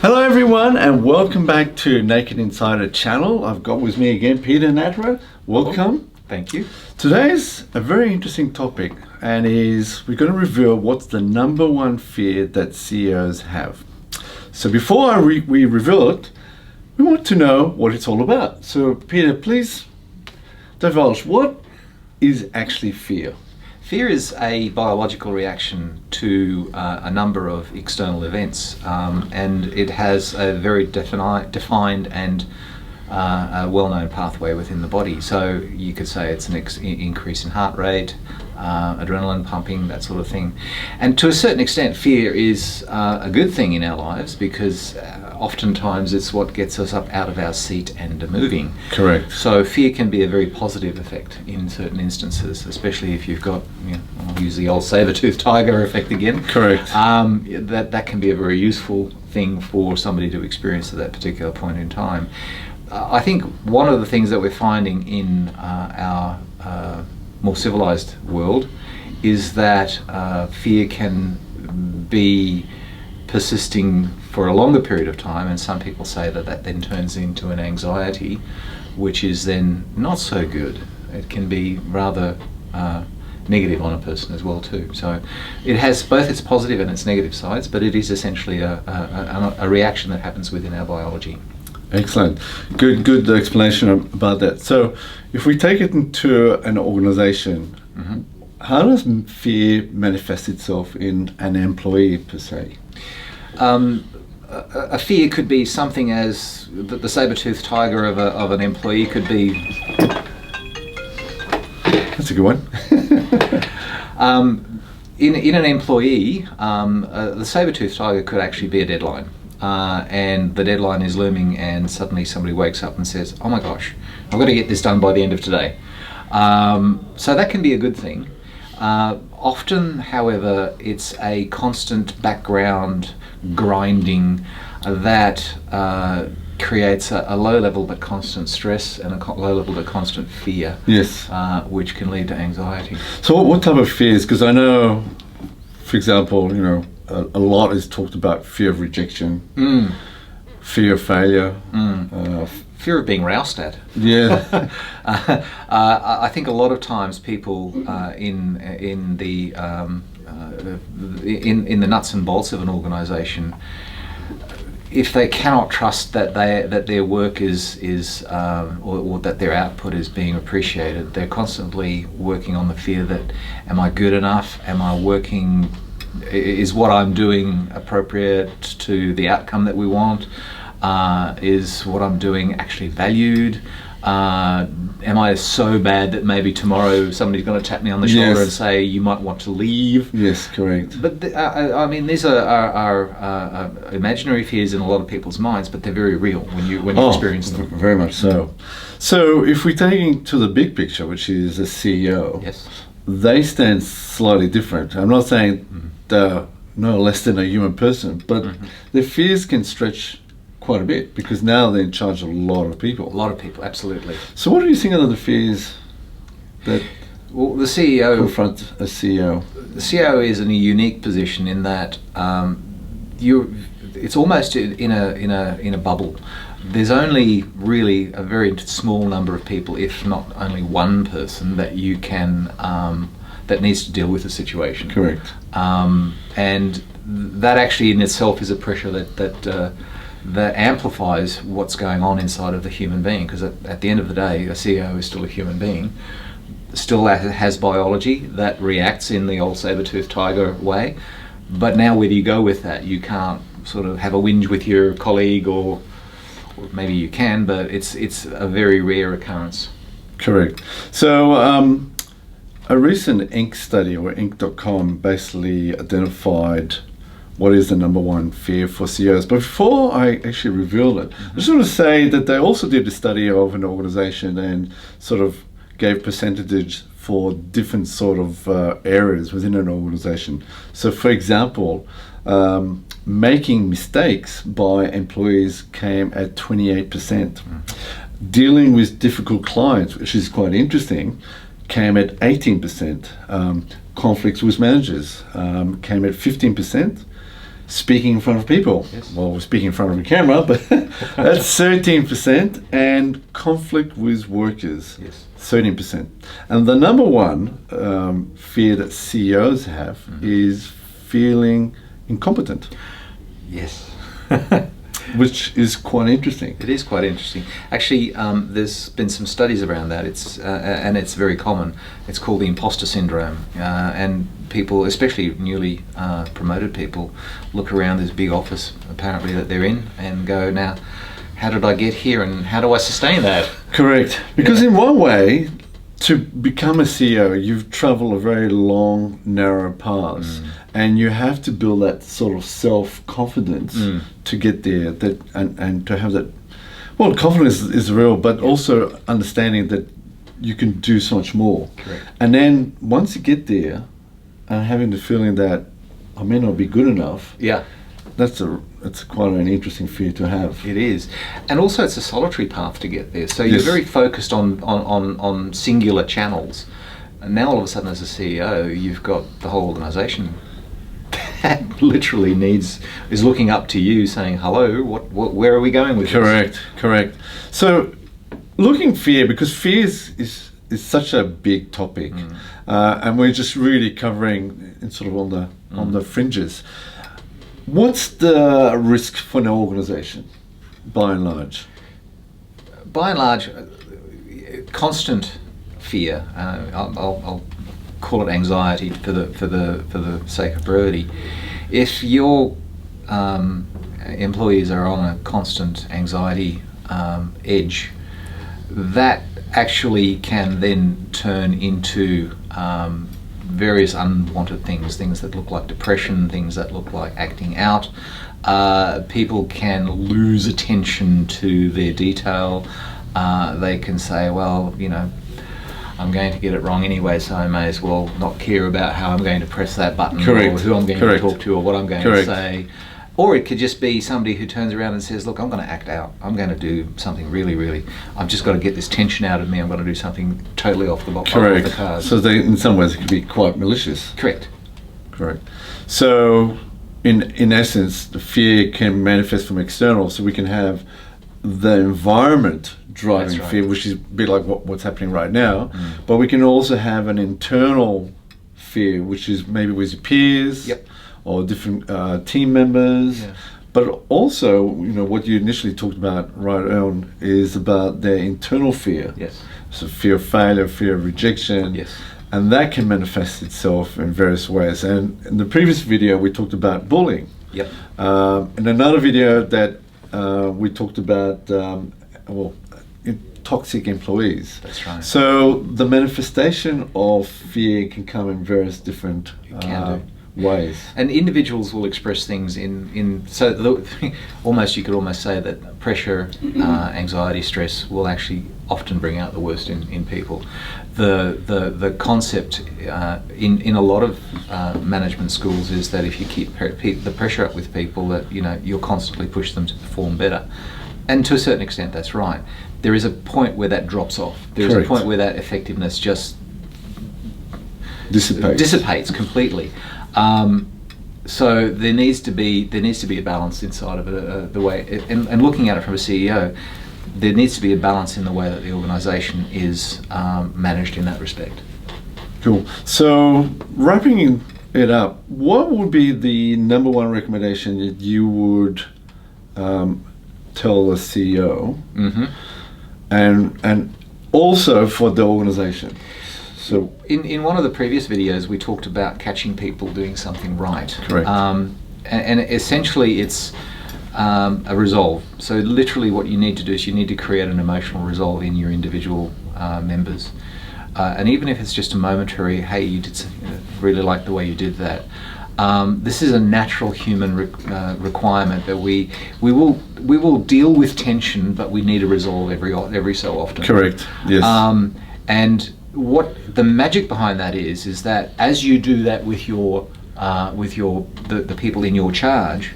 Hello everyone and welcome back to Naked Insider channel. I've got with me again Peter Nadra. Welcome. Thank you. Today's a very interesting topic and we're going to reveal what's the number one fear that CEOs have. So before we reveal it, we want to know what it's all about. So Peter, please divulge, what is actually fear? Fear is a biological reaction to a number of external events, and it has a very defined and a well-known pathway within the body. So you could say it's an increase in heart rate, adrenaline pumping, that sort of thing. And to a certain extent, fear is a good thing in our lives because oftentimes it's what gets us up out of our seat and moving. Correct. So fear can be a very positive effect in certain instances, especially if you've got, I'll use the old saber-toothed tiger effect again. Correct. That can be a very useful thing for somebody to experience at that particular point in time. I think one of the things that we're finding in our more civilized world is that fear can be persisting for a longer period of time, and some people say that then turns into an anxiety, which is then not so good. It can be rather negative on a person as well too. So it has both its positive and its negative sides, but it is essentially a reaction that happens within our biology. Excellent. Good explanation about that. So if we take it into an organization, how does fear manifest itself in an employee per se? A fear could be something as the saber-toothed tiger of an employee could be... That's a good one. In an employee, the saber-toothed tiger could actually be a deadline. And the deadline is looming and suddenly somebody wakes up and says, oh my gosh, I've got to get this done by the end of today. So that can be a good thing. Often, however, it's a constant background grinding that creates a low level but constant stress and a low level but constant fear. Yes. Which can lead to anxiety. So what type of fears? Because I know, for example, a lot is talked about fear of rejection, fear of failure, fear of being roused at. Yeah. I think a lot of times people in the nuts and bolts of an organisation, if they cannot trust that their work is or that their output is being appreciated, they're constantly working on the fear that, am I good enough? Am I working? Is what I'm doing appropriate to the outcome that we want? Is what I'm doing actually valued? Am I so bad that maybe tomorrow somebody's going to tap me on the shoulder and say, you might want to leave? Yes, correct. But these are imaginary fears in a lot of people's minds, but they're very real when you experience them. Very much so. So if we're taking to the big picture, which is a CEO, yes, they stand slightly different. I'm not saying they're no less than a human person, but their fears can stretch quite a bit because now they're in charge of a lot of people. A lot of people, absolutely. So what do you think are the fears that the CEO confront a CEO? The CEO is in a unique position in that it's almost in a bubble. There's only really a very small number of people, if not only one person, that you can that needs to deal with the situation. Correct. And that actually in itself is a pressure that amplifies what's going on inside of the human being, because at the end of the day, a CEO is still a human being, still has biology that reacts in the old saber-toothed tiger way, but now whether you go with that, you can't sort of have a whinge with your colleague, or maybe you can, but it's a very rare occurrence. Correct. So a recent Inc. study, or Inc.com, basically identified what is the number one fear for CEOs. But before I actually reveal it, I just want to say that they also did a study of an organization and sort of gave percentages for different sort of areas within an organization. So for example, making mistakes by employees came at 28%. Dealing with difficult clients, which is quite interesting, came at 18%. Conflicts with managers came at 15%. speaking in front of people. Yes. Well, we're speaking in front of a camera, but that's 13%. And conflict with workers, Yes. 13%. And the number one fear that CEOs have is feeling incompetent, Yes. which is quite interesting. It is quite interesting. Actually, there's been some studies around that. And it's very common. It's called the imposter syndrome. And people, especially newly promoted people, look around this big office apparently that they're in and go, now, how did I get here and how do I sustain that? Correct. Because in one way, to become a CEO, you've traveled a very long, narrow path, and you have to build that sort of self-confidence to get there. And to have that. Well, confidence is real, but also understanding that you can do so much more. Correct. And then once you get there, and having the feeling that I may not be good enough. Yeah. That's quite an interesting fear to have. It is, and also it's a solitary path to get there. So you're Yes. very focused on singular channels, and now all of a sudden, as a CEO, you've got the whole organisation that literally is looking up to you, saying, "Hello, where are we going with this?" Correct. So, looking fear, because fear is such a big topic, and we're just really covering in sort of on the fringes. What's the risk for an organisation, by and large? By and large, constant fear. I'll call it anxiety for the sake of brevity. If your employees are on a constant anxiety edge, that actually can then turn into various unwanted things that look like depression, things that look like acting out. People can lose attention to their detail. They can say, well, I'm going to get it wrong anyway, so I may as well not care about how I'm going to press that button, Correct. or who I'm going to talk to, or what I'm going Correct. to say. Or it could just be somebody who turns around and says, look, I'm going to act out. I'm going to do something really, I've just got to get this tension out of me. I'm going to do something totally off the Correct. cards. So in some ways it can be quite malicious. Correct. So in essence, the fear can manifest from external. So we can have the environment driving That's right. fear, which is a bit like what's happening right now. But we can also have an internal fear, which is maybe with your peers. Yep. Or different team members, Yeah. but also, what you initially talked about right on is about their internal fear. Yes. So fear of failure, fear of rejection, Yes. and that can manifest itself in various ways. And in the previous video, we talked about bullying. Yep. In another video that we talked about, toxic employees. That's right. So the manifestation of fear can come in various different ways. And individuals will express things almost you could almost say that pressure, anxiety, stress will actually often bring out the worst in people. The concept in a lot of management schools is that if you keep the pressure up with people, that you'll constantly push them to perform better. And to a certain extent, that's right. There is a point where that drops off. There is a point where that effectiveness just dissipates completely. So there needs to be a balance inside of the way, and looking at it from a CEO, there needs to be a balance in the way that the organisation is managed in that respect. Cool. So wrapping it up, what would be the number one recommendation that you would tell a CEO, and also for the organisation? So in one of the previous videos, we talked about catching people doing something right. Correct. And essentially, it's a resolve. So literally, what you need to do is you need to create an emotional resolve in your individual members. And even if it's just a momentary, hey, you did really like the way you did that. This is a natural human requirement that we will deal with tension, but we need a resolve every so often. Correct. Yes. And what the magic behind that is that as you do that with the people in your charge,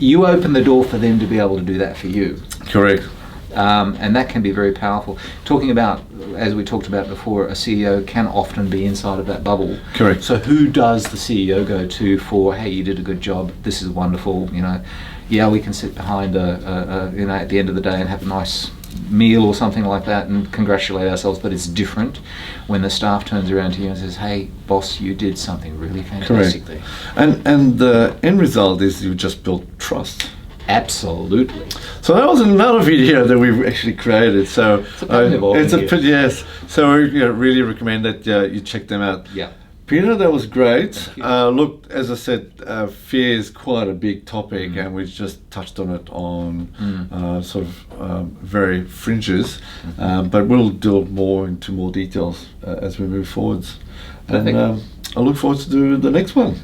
you open the door for them to be able to do that for you. Correct. And that can be very powerful. Talking about, as we talked about before, a CEO can often be inside of that bubble. Correct. So who does the CEO go to for, hey, you did a good job, this is wonderful, yeah, we can sit behind at the end of the day and have a nice meal or something like that and congratulate ourselves, but it's different when the staff turns around to you and says, hey boss, you did something really fantastic there. And the end result is you just built trust. Absolutely. So that was another video that we've actually created. So yes. So we really recommend that you check them out. Yeah. Peter, that was great. You. Look, as I said, fear is quite a big topic, and we just touched on it on very fringes. But we'll delve more into more details as we move forwards. Perfect. And I look forward to do the next one.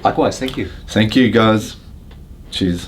Likewise, thank you. Thank you, guys. Cheers.